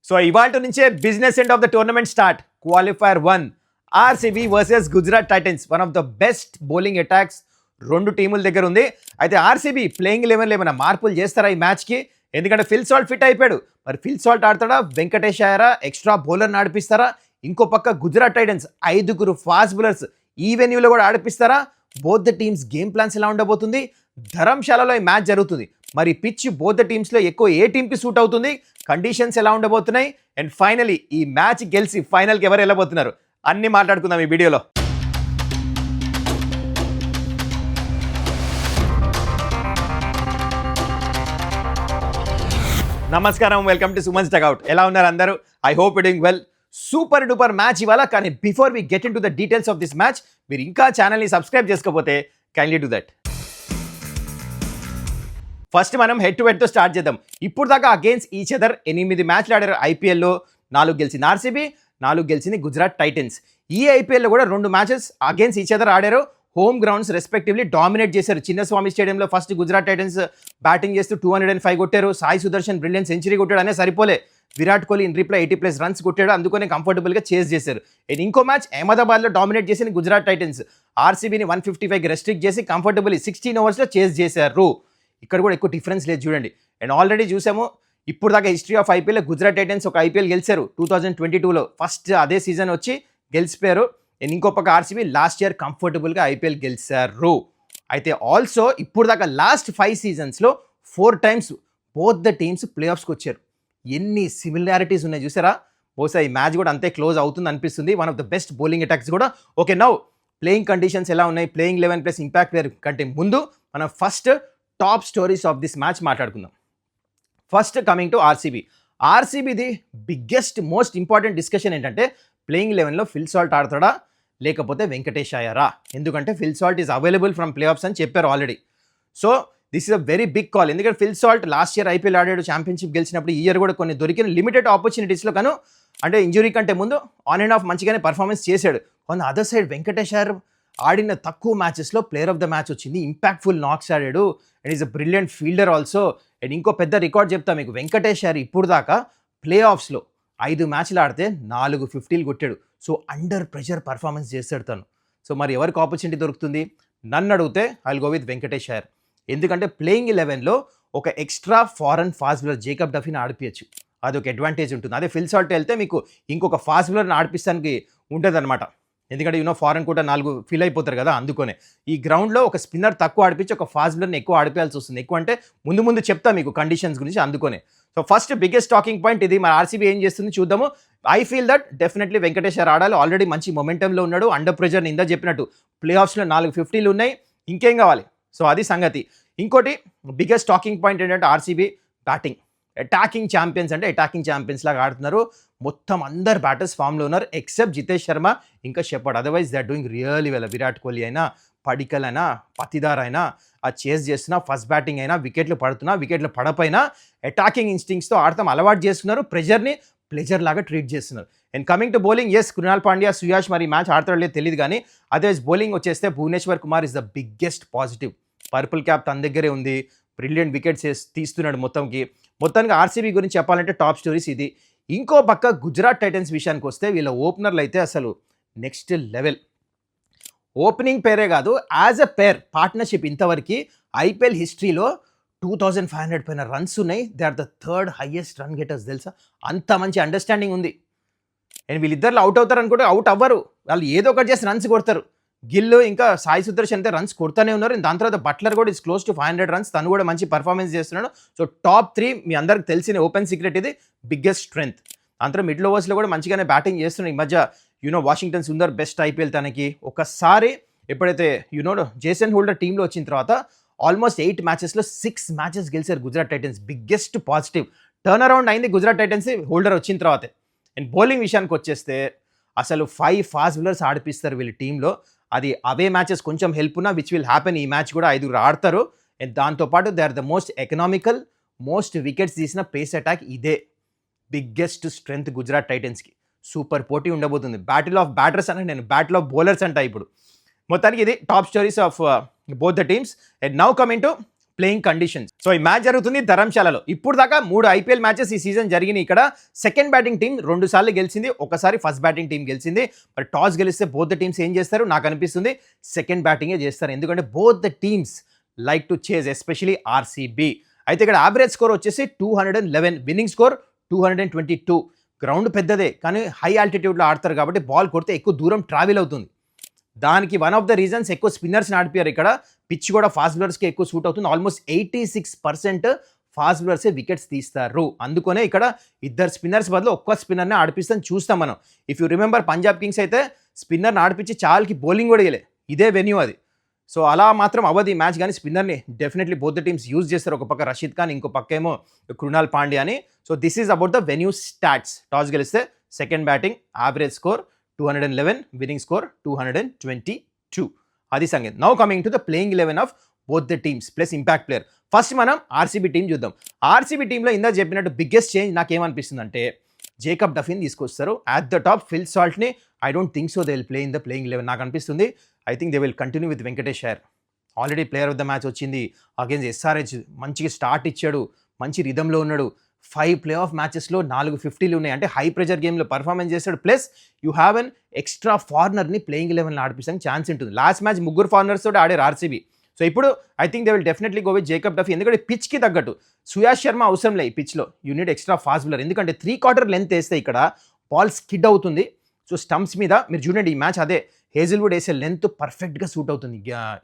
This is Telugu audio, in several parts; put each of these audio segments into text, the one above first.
సో ఇవాళ నుంచే business end of the tournament start. Qualifier 1 RCB versus Gujarat Titans. One of the best bowling attacks రెండు టీముల దగ్గర ఉంది. అయితే ఆర్సీబీ ప్లేయింగ్ 11లో ఏమైనా మార్పులు చేస్తారా ఈ మ్యాచ్కి? ఎందుకంటే ఫిల్ సాల్ట్ ఫిట్ అయిపోయాడు. మరి ఫిల్ సాల్ట్ ఆడతాడా, వెంకటేష్ అయ్యారా, ఎక్స్ట్రా బౌలర్ ఆడిపిస్తారా? ఇంకో పక్క గుజరాత్ టైటన్స్ 5 ఫాస్ట్ బౌలర్స్ ఈ వెన్యూలో కూడా ఆడిపిస్తారా? Both the teams game plans ఎలా ఉండబోతుంది? ధర్మశాలలో ఈ మ్యాచ్ జరుగుతుంది. మరి పిచ్ బోత్ ద టీమ్స్లో ఎక్కువ ఏ టీంకి సూట్ అవుతుంది? కండిషన్స్ ఎలా ఉండబోతున్నాయి? అండ్ ఫైనలీ ఈ మ్యాచ్ గెలిచి ఫైనల్కి ఎవరు వెళ్ళబోతున్నారు అన్నీ మాట్లాడుకుందాం ఈ వీడియోలో. నమస్కారం, వెల్కమ్ టు సుమన్స్ డగౌట్. ఎలా ఉన్నారు అందరూ? I hope you doing well. Super duper match ఇవాళ. కానీ before we get into the details of this match, మీరు ఇంకా ఛానల్ని సబ్స్క్రైబ్ చేసుకోకపోతే కైండ్లీ డూ దట్. ఫస్ట్ మనం హెడ్ టు హెడ్తో స్టార్ట్ చేద్దాం. ఇప్పుడు దాకా అగేన్స్ట్ ఈచ్ అదర్ 8 మ్యాచ్లు ఆడారు ఐపీఎల్లో. 4 గెలిచింది ఆర్సీబీ, 4 గెలిచింది గుజరాత్ టైటన్స్. ఈ ఐపీఎల్లో కూడా 2 మ్యాచెస్ అగేన్స్ట్ ఈచ్ అదర్ ఆడారు. హోమ్ గ్రౌండ్స్ రెస్పెక్టివ్లీ డామినేట్ చేశారు. చిన్నస్వామి స్టేడియంలో ఫస్ట్ గుజరాత్ టైటన్స్ బ్యాటింగ్ చేస్తూ 205 కొట్టారు. సాయి సుదర్శన్ బ్రిలియన్ సెంచరీ కొట్టాడు అనే సరిపోలే. Virat Kohli in reply 80+ runs కొట్టాడు. అందుకనే కంఫర్టబుల్గా చేజ్ చేశారు. అండ్ ఇంకో మ్యాచ్ అహ్మదాబాద్లో డామినేట్ చేసింది గుజరాత్ టైటన్స్. ఆర్సీబీని 155 రెస్ట్రిక్ట్ చేసి కంఫర్టబుల్లీ 16 ఓవర్స్లో చేజ్ చేశారు. ఇక్కడ కూడా ఎక్కువ డిఫరెన్స్ లేదు చూడండి. అండ్ ఆల్రెడీ చూసాము ఇప్పుడు దాకా history of IPL Gujarat Titans ఒక ఐపీఎల్ గెలిచారు 2022లో. ఫస్ట్ అదే సీజన్ వచ్చి గెలిచిపోయారు. అండ్ ఇంకో పక్క ఆర్సీబీ లాస్ట్ ఇయర్ కంఫర్టబుల్గా ఐపీఎల్ గెలిచారు. అయితే ఆల్సో ఇప్పుడు దాకా లాస్ట్ 5 సీజన్స్లో 4 times both the teams play ఆఫ్స్కి వచ్చారు. ఎన్ని సిమిలారిటీస్ ఉన్నాయి చూసారా? బహుశా ఈ మ్యాచ్ కూడా అంతే క్లోజ్ అవుతుంది అనిపిస్తుంది. One of the best bowling attacks కూడా. ఓకే, నౌ ప్లేయింగ్ కండిషన్స్ ఎలా ఉన్నాయి, ప్లేయింగ్ 11 ప్లస్ ఇంపాక్ట్ ప్లేయర్ కంటే ముందు మనం first top stories of this match మాట్లాడుకుందాం. First coming to RCB. ఆర్సీబీది బిగ్గెస్ట్ మోస్ట్ ఇంపార్టెంట్ డిస్కషన్ ఏంటంటే ప్లేయింగ్ 11లో ఫిల్ సాల్ట్ ఆడతాడా లేకపోతే వెంకటేష్ అయ్యారా? ఎందుకంటే Phil Salt is available from playoffs అని చెప్పారు ఆల్రెడీ. So this is a very big call. ఎందుకంటే Phil Salt last year IPL ఆడాడు, ఛాంపియన్షిప్ గెలిచినప్పుడు. ఈ ఇయర్ కూడా కొన్ని దొరికిన లిమిటెడ్ ఆపర్చునిటీస్లో కాను అంటే ఇంజురీ కంటే ముందు ఆన్ అండ్ ఆఫ్ మంచిగానే పర్ఫార్మెన్స్ చేశాడు. కొంత అదర్ సైడ్ వెంకటేష్ అయ్యర్ ఆడిన తక్కువ మ్యాచెస్లో ప్లేయర్ ఆఫ్ ద మ్యాచ్ వచ్చింది. ఇంపాక్ట్ఫుల్ నాక్స్ ఆడాడు and is a brilliant fielder also. And ఇంకో పెద్ద రికార్డ్ చెప్తా మీకు, వెంకటేష్ అయ్యర్ ఇప్పుడు దాకా ప్లే ఆఫ్స్లో 5 మ్యాచ్లు ఆడితే 4 50లు కొట్టాడు. సో అండర్ ప్రెషర్ పర్ఫార్మెన్స్ చేస్తాడు తను. సో మరి ఎవరికి ఆపర్చునిటీ దొరుకుతుంది? నన్ను అడిగితే I will go with Venkatesh Iyer. ఎందుకంటే ప్లేయింగ్ 11లో ఒక extra foreign fast bowler Jacob డఫీని ఆడిపించచ్చు. అదొక అడ్వాంటేజ్ ఉంటుంది. అదే ఫిల్ సాల్ట్ వెళ్తే మీకు ఇంకొక ఫాస్ట్ బౌలర్ని ఆడిపిస్తానికి ఉంటుంది అనమాట. ఎందుకంటే ఫారెన్ కూడా 4 ఫిల్ అయిపోతారు కదా. అందుకనే ఈ గ్రౌండ్లో ఒక స్పిన్నర్ తక్కువ ఆడిపించి ఒక ఫాస్ట్ బౌలర్ని ఎక్కువ ఆడిపించాల్సి వస్తుంది. ఎక్కువ అంటే ముందు చెప్తా మీకు కండిషన్స్ గురించి. అందుకనే so first biggest talking point ఇది. మరి ఆర్సీబీ ఏం చేస్తుంది చూద్దాము. I feel that definitely Venkatesh Iyer ఆడాలి. ఆల్రెడీ మంచి మొమెంటంలో ఉన్నాడు. అండర్ ప్రెషర్ ఇందా చెప్పినట్టు ప్లే ఆఫ్స్లో 4 50లు ఉన్నాయి. ఇంకేం కావాలి? సో అది సంగతి. ఇంకోటి బిగ్గెస్ట్ టాకింగ్ పాయింట్ ఏంటంటే ఆర్సీబీ బ్యాటింగ్. అటాకింగ్ ఛాంపియన్స్ అంటే అటాకింగ్ ఛాంపియన్స్ లాగా ఆడుతున్నారు. మొత్తం అందరు బ్యాటర్స్ ఫామ్లో ఉన్నారు ఎక్సెప్ట్ జితేష్ శర్మ ఇంకా Shepherd. Otherwise they are doing really well. Virat Kohli అయినా, పడికల్ అయినా, పతిదార్ అయినా ఆ చేస్ చేస్తున్నా, ఫస్ట్ బ్యాటింగ్ అయినా, వికెట్లు పడుతున్నా, వికెట్లు పడపోయినా అటాకింగ్ ఇన్స్టింగ్స్తో ఆడతాం అలవాటు చేస్తున్నారు. ప్రెజర్ని ప్లెజర్ లాగా ట్రీట్ చేస్తున్నారు. And coming to bowling, yes Krunal Pandya, Suyash మరి మ్యాచ్ ఆడతాడో లేదు తెలియదు. కానీ అదే బౌలింగ్ వచ్చేస్తే Bhuvneshwar Kumar is the biggest positive. Purple cap తన దగ్గరే ఉంది. బ్రిలియంట్ వికెట్స్ తీస్తున్నాడు మొత్తానికి ఆర్సీబీ గురించి చెప్పాలంటే టాప్ స్టోరీస్ ఇది. ఇంకో పక్క గుజరాత్ టైటన్స్ విషయానికి వస్తే వీళ్ళ ఓపెనర్లు అయితే అసలు నెక్స్ట్ లెవెల్. ఓపెనింగ్ పేరే కాదు, యాజ్ అ పేర్ పార్ట్నర్షిప్ ఇంతవరకు ఐపీఎల్ హిస్టరీలో 2500 పైన రన్స్ ఉన్నాయి. They are the 3rd highest run getters తెలుసా. అంత మంచి అండర్స్టాండింగ్ ఉంది. అండ్ వీళ్ళిద్దరు అవుట్ అవుతారు అనుకుంటే అవుట్ అవ్వరు. వాళ్ళు ఏదో ఒకటి చేసి రన్స్ కొడతారు. గిల్ ఇంకా సాయి సుదర్శన్ అయితే రన్స్ కొడుతూనే ఉన్నారు. దాని తర్వాత బట్లర్ కూడా ఇస్ క్లోజ్ టు 500 రన్స్. తను కూడా మంచి పర్ఫార్మెన్స్ చేస్తున్నాడు. సో టాప్ 3 మీ అందరికి తెలిసిన ఓపెన్ సీక్రెట్ ఇది, బిగ్గెస్ట్ స్ట్రెంగ్త్. అంతా మిడిల్ ఓవర్స్లో కూడా మంచిగానే బ్యాటింగ్ చేస్తున్నాడు. ఈ మధ్య వాషింగ్టన్ సుందర్ బెస్ట్ ఐపీఎల్ తనకి. ఒకసారి ఎప్పుడైతే జేసన్ హోల్డర్ టీంలో వచ్చిన తర్వాత ఆల్మోస్ట్ 8 మ్యాచెస్లో 6 మ్యాచెస్ గెలిచారు Gujarat Titans. Biggest positive turn around అయింది గుజరాత్ టైటన్స్ హోల్డర్ వచ్చిన తర్వాతే. అండ్ బౌలింగ్ విషయానికి వచ్చేస్తే అసలు 5 ఫాస్ట్ బౌలర్స్ ఆడిపిస్తారు వీళ్ళ టీంలో. అది అవే మ్యాచెస్ కొంచెం హెల్ప్ ఉన్నా విచ్ విల్ హ్యాపెన్. ఈ మ్యాచ్ కూడా 5 ఆడతారు. అండ్ దాంతోపాటు they are the most economical, most wickets తీసిన పేస్ అటాక్. ఇదే బిగ్గెస్ట్ స్ట్రెంగ్త్ గుజరాత్ టైటన్స్కి. సూపర్ పోటీ ఉండబోతుంది. బ్యాటిల్ ఆఫ్ బ్యాటర్స్ అంటే నేను బ్యాటిల్ ఆఫ్ బౌలర్స్ అంట ఇప్పుడు. మొత్తానికి ఇది top stories of both the teams. And now coming to playing conditions. So ఈ మ్యాచ్ జరుగుతుంది ధర్మశాలలో. ఇప్పుడు దాకా 3 IPL మ్యాచెస్ ఈ సీజన్ జరిగినాయి. ఇక్కడ సెకండ్ బ్యాటింగ్ టీం 2 సార్లు గెలిచింది, ఒకసారి ఫస్ట్ బ్యాటింగ్ టీం గెలిచింది. మరి టాస్ గెలిస్తే బోత్ ద టీమ్స్ ఏం చేస్తారు? నాకు అనిపిస్తుంది సెకండ్ బ్యాటింగే చేస్తారు, ఎందుకంటే both the teams like to chase, especially RCB. అయితే ఇక్కడ యావరేజ్ స్కోర్ వచ్చేసి 211, విన్నింగ్ స్కోర్ 222. గ్రౌండ్ పెద్దదే కానీ హై ఆల్టిట్యూడ్లో ఆడతారు కాబట్టి బాల్ కొడితే ఎక్కువ దూరం ట్రావెల్ అవుతుంది. దానికి వన్ ఆఫ్ ద రీజన్స్ ఎక్కువ స్పిన్నర్స్ని ఆడిపోయారు. ఇక్కడ పిచ్ కూడా ఫాస్ట్ బౌలర్స్కి ఎక్కువ సూట్ అవుతుంది. ఆల్మోస్ట్ 86% ఫాస్ట్ బౌలర్సే వికెట్స్ తీస్తారు. అందుకనే ఇక్కడ 2 స్పిన్నర్స్ బదులు ఒక్క స్పిన్నర్ని ఆడిపిస్తాను చూస్తాం మనం. If you remember Punjab Kings అయితే స్పిన్నర్ని ఆడిపించి చాలాకి బౌలింగ్ కూడా వేయలే, ఇదే వెన్యూ అది. సో అలా మాత్రం అవ్వదు ఈ మ్యాచ్, కానీ స్పిన్నర్ని definitely both the teams use చేస్తారు. ఒక పక్క రషీద్ ఖాన్, ఇంకో పక్క ఏమో కృణాల్ పాండ్యా అని. So this is about the venue stats. Toss గెలిస్తే second batting, average score 211, winning score 222. అది సంగతి. Now coming to the playing 11 of both the teams plus impact player. First మనం RCB టీం చూద్దాం. RCB టీంలో ఇందా చెప్పినట్టు బిగ్గెస్ట్ చేంజ్ నాకేమనిపిస్తుంది అంటే జేకబ్ డఫిన్ తీసుకొస్తారు అట్ ద టాప్. ఫిల్ సాల్ట్ని I don't think so they will play in the playing 11. నాకు అనిపిస్తుంది I think they will continue with Venkatesh Iyer. Already player of the match వచ్చింది అగేన్స్ SRH, మంచిగా స్టార్ట్ ఇచ్చాడు, మంచి రిధంలో ఉన్నాడు. 5 ప్లే ఆఫ్ మ్యాచెస్లో 4 50లు ఉన్నాయి, అంటే హై ప్రెజర్ గేమ్లో పర్ఫార్మెన్స్ చేస్తాడు. Plus you have an extra ఫార్నర్ని ప్లేయింగ్ 11లో ఆడిపించడానికి ఛాన్స్ ఉంటుంది. లాస్ట్ మ్యాచ్ 3 ఫార్నర్స్ తోటి ఆడారు RCB. సో ఇప్పుడు I think they will definitely go with Jacob Duffy, ఎందుకంటే పిచ్కి తగ్గట్టు సుయాష్ శర్మ అవసరం లేదు ఈ పిచ్లో. You need extra fast bowler, ఎందుకంటే 3/4 లెంత్ వేస్తే ఇక్కడ బాల్ స్కిడ్ అవుతుంది. సో స్టంప్స్ మీద మీరు చూడండి, ఈ మ్యాచ్ అదే హేజిల్వుడ్ వేసే లెంత్ పర్ఫెక్ట్గా సూట్ అవుతుంది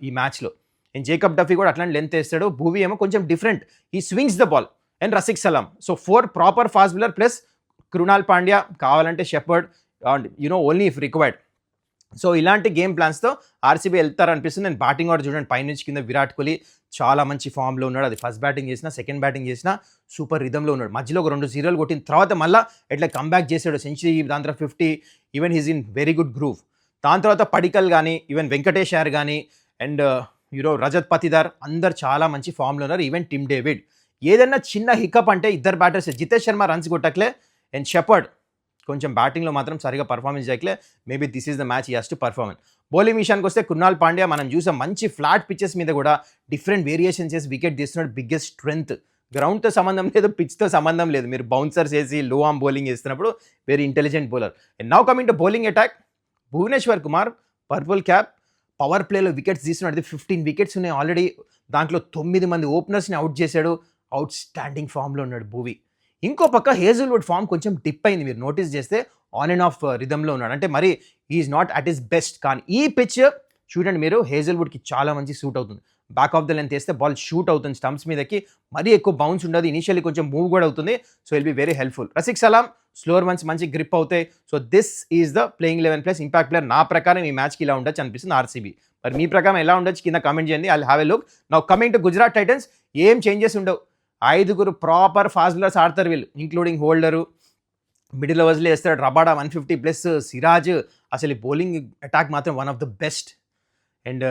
ఈ మ్యాచ్లో. అండ్ జేకబ్ డఫీ కూడా అట్లాంటి లెంత్ వేస్తాడు. భూవీ ఏమో కొంచెం డిఫరెంట్, ఈ swings the ball. And Rasikh Salam. So 4 proper fast bowler plus Krunal Pandya, కావాలంటే Shepherd, and only if required. So ఇలాంటి గేమ్ ప్లాన్స్తో RCB వెళ్తారనిపిస్తుంది. అండ్ బ్యాటింగ్ ఆర్డర్ చూడండి, పైనుంచి కింద విరాట్ కోహ్లీ చాలా మంచి ఫామ్లో ఉన్నాడు. అది ఫస్ట్ బ్యాటింగ్ చేసినా సెకండ్ బ్యాటింగ్ చేసినా సూపర్ రిధంలో ఉన్నాడు. మధ్యలో ఒక 2 0లు కొట్టిన తర్వాత మళ్ళీ ఎట్లా కంబ్యాక్ చేశాడు, సెంచరీ, దాని తర్వాత 50. Even he's in very good groove. దాని తర్వాత పడికల్ కానీ, ఈవెన్ వెంకటేష్ అయ్యర్ కానీ, అండ్ రజత్ పతిదార్, అందరు చాలా మంచి ఫామ్లో ఉన్నారు. Even Tim David. ఏదైనా చిన్న హికప్ అంటే 2 బ్యాటర్స్, జితేష్ శర్మ రన్స్ కొట్టట్లే, అండ్ షెపర్డ్ కొంచెం బ్యాటింగ్లో మాత్రం సరిగా పర్ఫార్మెన్స్ చేయట్లే. Maybe this is the match he has to perform. Bowling విషయానికి వస్తే కృణాల్ పాండ్యా మనం చూసాం, మంచి ఫ్లాట్ పిచెస్ మీద కూడా డిఫరెంట్ వేరియేషన్ చేసి వికెట్ తీస్తున్నాడు. Biggest strength. గ్రౌండ్తో సంబంధం లేదు, పిచ్తో సంబంధం లేదు. మీరు బౌన్సర్స్ వేసి లో ఆర్మ్ బౌలింగ్ వేస్తున్నప్పుడు very intelligent bowler. And now coming to bowling attack, Bhuvneshwar Kumar purple cap, power ప్లేలో వికెట్స్ తీస్తున్నాడు. 15 వికెట్స్ ఉన్నాయి ఆల్రెడీ. దాంట్లో 9 మంది ఓపెనర్స్ని అవుట్ చేశాడు. అవుట్ స్టాండింగ్ ఫామ్లో ఉన్నాడు భూవి. ఇంకో పక్క హేజిల్వుడ్ ఫామ్ కొంచెం డిప్ అయింది, మీరు నోటీస్ చేస్తే ఆన్ అండ్ ఆఫ్ రిధంలో ఉన్నాడు. అంటే మరి is not at his best. కానీ ఈ పిచ్ చూడండి మీరు, హేజిల్వుడ్కి చాలా మంచి సూట్ అవుతుంది. బ్యాక్ ఆఫ్ ద లెంత్ వేస్తే బాల్ షూట్ అవుతుంది స్టంప్స్ మీదకి, మరీ ఎక్కువ బౌన్స్ ఉండదు. ఇనిషియల్లీ కొంచెం మూవ్ కూడా అవుతుంది. So will be very helpful. Rasikh Salam slower ones మంచి గ్రిప్ అవుతాయి. So this is the playing 11 plus impact player. నా ప్రకారం ఈ మ్యాచ్కి ఇలా ఉండొచ్చు అనిపిస్తుంది RCB. మరి మీ ప్రకారం ఎలా ఉండొచ్చు కింద కామెంట్ చేయండి. I will have a look. Now coming to Gujarat Titans, ఏం చేంజెస్ ఉండవు. 5 ప్రాపర్ ఫాస్ట్ బౌలర్స్ ఆడతారు వీళ్ళు, ఇంక్లూడింగ్ హోల్డరు. మిడిల్ ఓవర్స్లో వేస్తాడు రబాడా 150 ప్లస్, సిరాజ్. అసలు ఈ బౌలింగ్ అటాక్ మాత్రం one of the best. And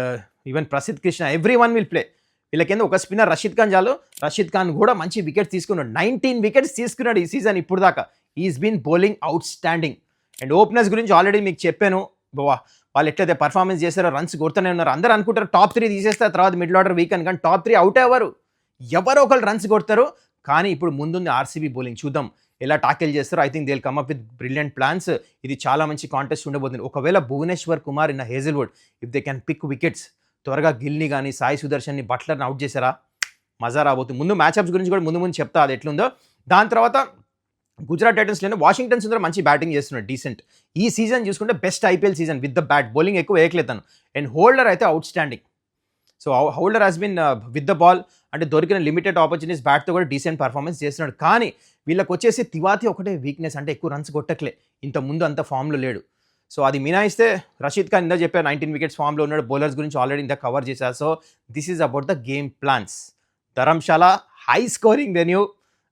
even Prasidh Krishna, every one will play. వీళ్ళ ఒక స్పిన్నర్ రషీద్ ఖాన్ చాలు. రషీద్ ఖాన్ కూడా మంచి వికెట్స్ తీసుకున్నాడు, 19 వికెట్స్ తీసుకున్నాడు ఈ సీజన్ ఇప్పుడు దాకా. Is been bowling outstanding. And openers గురించి ఆల్రెడీ మీకు చెప్పాను, వాళ్ళు ఎట్లయితే పర్ఫార్మెన్స్ చేస్తారో రన్స్ కొడుతూనే ఉన్నారు. అందరూ అనుకుంటారు టాప్ 3 తీసేస్తారు తర్వాత మిడిల్ ఆర్డర్ వీక్ అని, కానీ టాప్ 3 అవుట్ అవ్వరు. ఎవరో ఒకరు రన్స్ కొడతారు. కానీ ఇప్పుడు ముందుంది RCB బౌలింగ్, చూద్దాం ఎలా టాకిల్ చేస్తారో. I think they will come up with brilliant plans. ఇది చాలా మంచి కాంటెస్ట్ ఉండబోతుంది. ఒకవేళ Bhuvneshwar Kumar in Hazlewood if they can pick wickets, త్వరగా గిల్ని కానీ సాయి సుదర్శన్ని, బట్లర్ని అవుట్ చేశారా, మజా రాబోతుంది. ముందు మ్యాచ్అప్స్ గురించి కూడా ముందు చెప్తా అది ఎట్లుందో. దాని తర్వాత గుజరాత్ టైటన్స్లోనే వాషింగ్టన్ సుందర్ మంచి బ్యాటింగ్ చేస్తున్నాడు, డీసెంట్. ఈ సీజన్ చూసుకుంటే best IPL season with the bat. Bowling ఎక్కువ వేయట్లేదు. అండ్ హోల్డర్ అయితే out standing. So holder has been with the ball, అంటే దొరికిన లిమిటెడ్ ఆపర్చునిటీస్ బ్యాట్తో కూడా డీసెంట్ పర్ఫార్మెన్స్ చేస్తున్నాడు. కానీ వీళ్ళకి వచ్చేసి తివాతి ఒకటే వీక్నెస్, అంటే ఎక్కువ రన్స్ కొట్టట్లే. ఇంత ముందు అంత ఫామ్లో లేడు. సో అది మినాయిస్తే రషీద్ ఖాన్ ఇందా చెప్పారు 19 వికెట్స్ ఫామ్లో ఉన్నాడు. బౌలర్స్ గురించి ఆల్రెడీ ఇంత కవర్ చేశారు. So this is about the game plans. Dharamshala high scoring venue.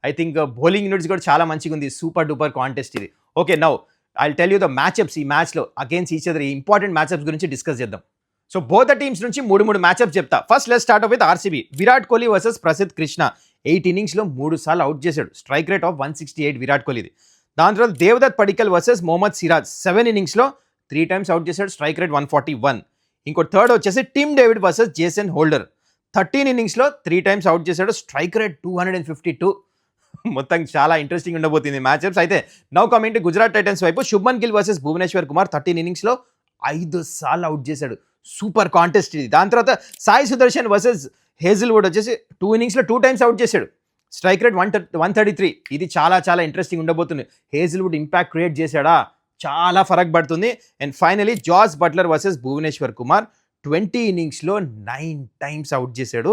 I think bowling units కూడా చాలా మంచిగా ఉంది. సూపర్ డూపర్ కాంటెస్ట్ ఇది. Okay, now I tell you the matchups. ఈ మ్యాచ్లో అగేన్స్ ఈచ్ అదర్ ఈ ఇంపార్టెంట్ మ్యాచ్అప్స్ గురించి డిస్కస్ చేద్దాం. సో బోత్ ద టీమ్స్ నుంచి 3 మ్యాచ్అప్స్ చెప్తా. First let's start with RCB. Virat Kohli versus Prasidh Krishna. 8 ఇన్నింగ్స్లో 3 సార్లు అవుట్ చేశాడు. స్ట్రైక్ రేట్ ఆఫ్ 168 విరాట్ కోహ్లీది. దాని తర్వాత దేవదత్ పడికల్ వర్సెస్ మొహమ్మద్ సిరాజ్. 7 ఇన్నింగ్స్లో 3 టైమ్స్ అవుట్ చేశాడు. Strike rate 141. ఇంకో థర్డ్ వచ్చేసి Tim David versus Jason Holder. 13 ఇన్నింగ్స్లో 3 టైమ్స్ అవుట్ చేశాడు. Strike rate 252. మొత్తం చాలా ఇంట్రెస్టింగ్ ఉండబోతుంది మ్యాచ్అప్స్. అయితే now coming to Gujarat Titans వైపు శుభ్మన్ గిల్ వర్సెస్ భువనేశ్వర్ కుమార్ 13 ఇన్నింగ్స్లో 5 సార్లు అవుట్ చేశాడు. సూపర్ కాంటెస్ట్ ఇది. దాని తర్వాత సాయి సుదర్శన్ వర్సెస్ హేజిల్వుడ్ వచ్చేసి 2 ఇన్నింగ్స్లో 2 టైమ్స్ అవుట్ చేశాడు. Strike rate 133. ఇది చాలా చాలా ఇంట్రెస్టింగ్ ఉండబోతుంది. హేజిల్వుడ్ ఇంపాక్ట్ క్రియేట్ చేశాడా, చాలా ఫరక్ పడుతుంది. And finally Jos Buttler versus Bhuvneshwar Kumar 20 ఇన్నింగ్స్లో 9 టైమ్స్ అవుట్ చేశాడు.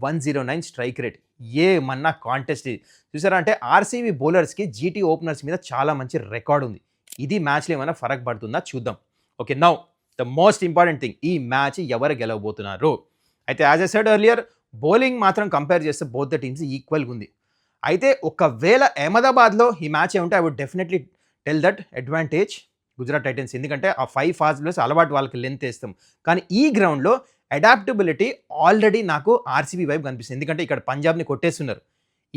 109 స్ట్రైక్ రేట్. ఏమన్నా కాంటెస్ట్ ఇది చూసారా. అంటే ఆర్సీబీ బౌలర్స్కి జీటీ ఓపెనర్స్ మీద చాలా మంచి రికార్డ్ ఉంది. ఇది మ్యాచ్లో ఏమైనా ఫరక్ పడుతుందా చూద్దాం. Okay, now the most important thing, ఈ మ్యాచ్ ఎవరు గెలవబోతున్నారు. అయితే as a said earlier, bowling మాత్రం కంపేర్ చేస్తే బోత్ ద టీమ్స్ ఈక్వల్గా ఉంది. అయితే ఒకవేళ అహ్మదాబాద్లో ఈ మ్యాచ్ ఏముంటే I would definitely tell that advantage Gujarat Titans. ఎందుకంటే ఆ 5 ఫాస్ట్ బౌలర్స్ అలవాటు వాళ్ళకి లెంత్ వేస్తాం. కానీ ఈ గ్రౌండ్లో అడాప్టబిలిటీ ఆల్రెడీ నాకు ఆర్సీబీ వైపు కనిపిస్తుంది. ఎందుకంటే ఇక్కడ పంజాబ్ని కొట్టేస్తున్నారు.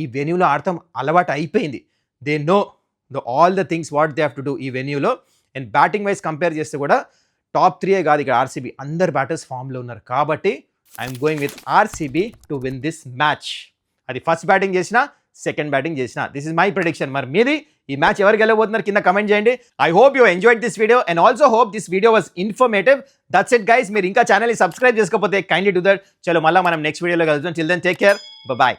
ఈ వెన్యూలో ఆడతాం అలవాటు అయిపోయింది. They know all the things what they have to do ఈ వెన్యూలో. అండ్ బ్యాటింగ్ వైజ్ కంపేర్ చేస్తే కూడా టాప్ 3 కాదు ఇక్కడ ఆర్సీబీ, అందరు బ్యాటర్స్ ఫామ్లో ఉన్నారు. కాబట్టి I'm going with RCB to win this match. అది ఫస్ట్ బ్యాటింగ్ చేసినా, సెకండ్ బ్యాటింగ్ చేసినా. This is my prediction. మరి మీది ఈ మ్యాచ్ ఎవరు గెలవబోతున్నారు కింద కమెంట్ చేయండి. I hope you enjoyed this video and also hope this video was informative. That's it guys. మీరు ఇంకా ఛానల్ని సబ్స్క్రైబ్ చేసుకోకపోతే కైండ్లీ డూ దట్. చలో మళ్ళీ మనం నెక్స్ట్ వీడియోలో కలుద్దాం. Till then take care, bye.